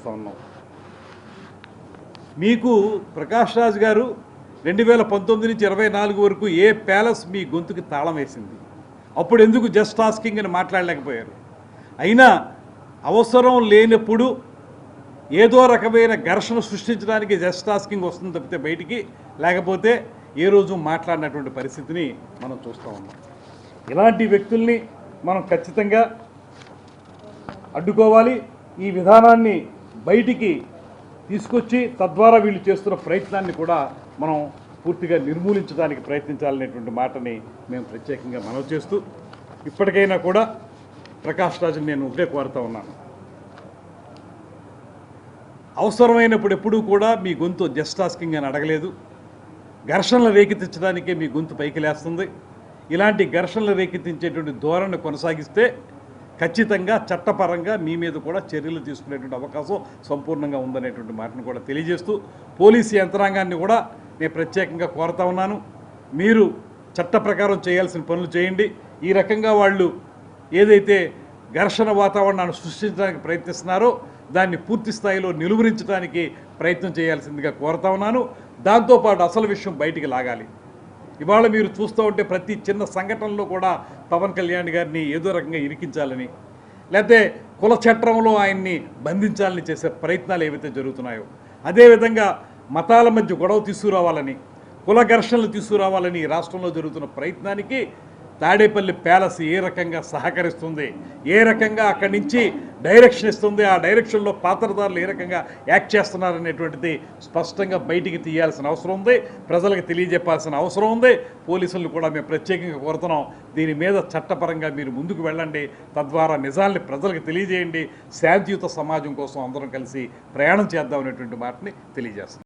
తెలియజేస్తా ఉన్నాం. మీకు ప్రకాష్ రాజ్ గారు 2019 నుంచి 24 వరకు ఏ ప్యాలెస్ మీ గొంతుకి తాళం వేసింది? అప్పుడు ఎందుకు జస్ట్ టాస్కింగ్ అని మాట్లాడలేకపోయారు? అయినా అవసరం లేనప్పుడు ఏదో రకమైన ఘర్షణ సృష్టించడానికి జస్ట్ టాస్కింగ్ వస్తుంది తప్పితే బయటికి, లేకపోతే ఏ రోజు మాట్లాడినటువంటి పరిస్థితిని మనం చూస్తూ ఉన్నాం. ఇలాంటి వ్యక్తుల్ని మనం ఖచ్చితంగా అడ్డుకోవాలి. ఈ విధానాన్ని బయటికి తీసుకొచ్చి తద్వారా వీళ్ళు చేస్తున్న ప్రయత్నాన్ని కూడా మనం పూర్తిగా నిర్మూలించడానికి ప్రయత్నించాలనేటువంటి మాటని మేము ప్రత్యేకంగా మనవి చేస్తూ, ఇప్పటికైనా కూడా ప్రకాష్ రాజుని నేను ఒకటే కోరుతూ ఉన్నాను, అవసరమైనప్పుడు ఎప్పుడూ కూడా మీ గొంతు జస్ట్ టాస్కింగ్ అని అడగలేదు. ఘర్షణలు రేకెత్తించడానికే మీ గొంతు పైకి లేస్తుంది. ఇలాంటి ఘర్షణలు రేకెత్తించేటువంటి ధోరణి కొనసాగిస్తే ఖచ్చితంగా చట్టపరంగా మీ మీద కూడా చర్యలు తీసుకునేటువంటి అవకాశం సంపూర్ణంగా ఉందనేటువంటి మాటను కూడా తెలియజేస్తూ, పోలీసు యంత్రాంగాన్ని కూడా నేను ప్రత్యేకంగా కోరుతా ఉన్నాను, మీరు చట్ట ప్రకారం చేయాల్సిన పనులు చేయండి. ఈ రకంగా వాళ్ళు ఏదైతే ఘర్షణ వాతావరణాన్ని సృష్టించడానికి ప్రయత్నిస్తున్నారో దాన్ని పూర్తి స్థాయిలో నిలువరించడానికి ప్రయత్నం చేయాల్సిందిగా కోరుతా ఉన్నాను. దాంతోపాటు అసలు విషయం బయటికి లాగాలి. ఇవాళ మీరు చూస్తూ ఉంటే ప్రతి చిన్న సంఘటనలో కూడా పవన్ కళ్యాణ్ గారిని ఏదో రకంగా ఇరికించాలని, లేకపోతే కుల చట్టంలో ఆయన్ని బంధించాలని చేసే ప్రయత్నాలు ఏవైతే జరుగుతున్నాయో, అదేవిధంగా మతాల మధ్య గొడవ తీసుకురావాలని, కుల ఘర్షణలు తీసుకురావాలని రాష్ట్రంలో జరుగుతున్న ప్రయత్నానికి తాడేపల్లి ప్యాలెస్ ఏ రకంగా సహకరిస్తుంది, ఏ రకంగా అక్కడి నుంచి డైరెక్షన్ ఇస్తుంది, ఆ డైరెక్షన్లో పాత్రదారులు ఏ రకంగా యాక్ట్ చేస్తున్నారనేటువంటిది స్పష్టంగా బయటికి తీయాల్సిన అవసరం ఉంది, ప్రజలకు తెలియజెప్పాల్సిన అవసరం ఉంది. పోలీసులను కూడా మేము ప్రత్యేకంగా కోరుతున్నాం, దీని మీద చట్టపరంగా మీరు ముందుకు వెళ్ళండి, తద్వారా నిజాల్ని ప్రజలకు తెలియజేయండి, శాంతియుత సమాజం కోసం అందరం కలిసి ప్రయాణం చేద్దామనేటువంటి మాటని తెలియజేస్తాం.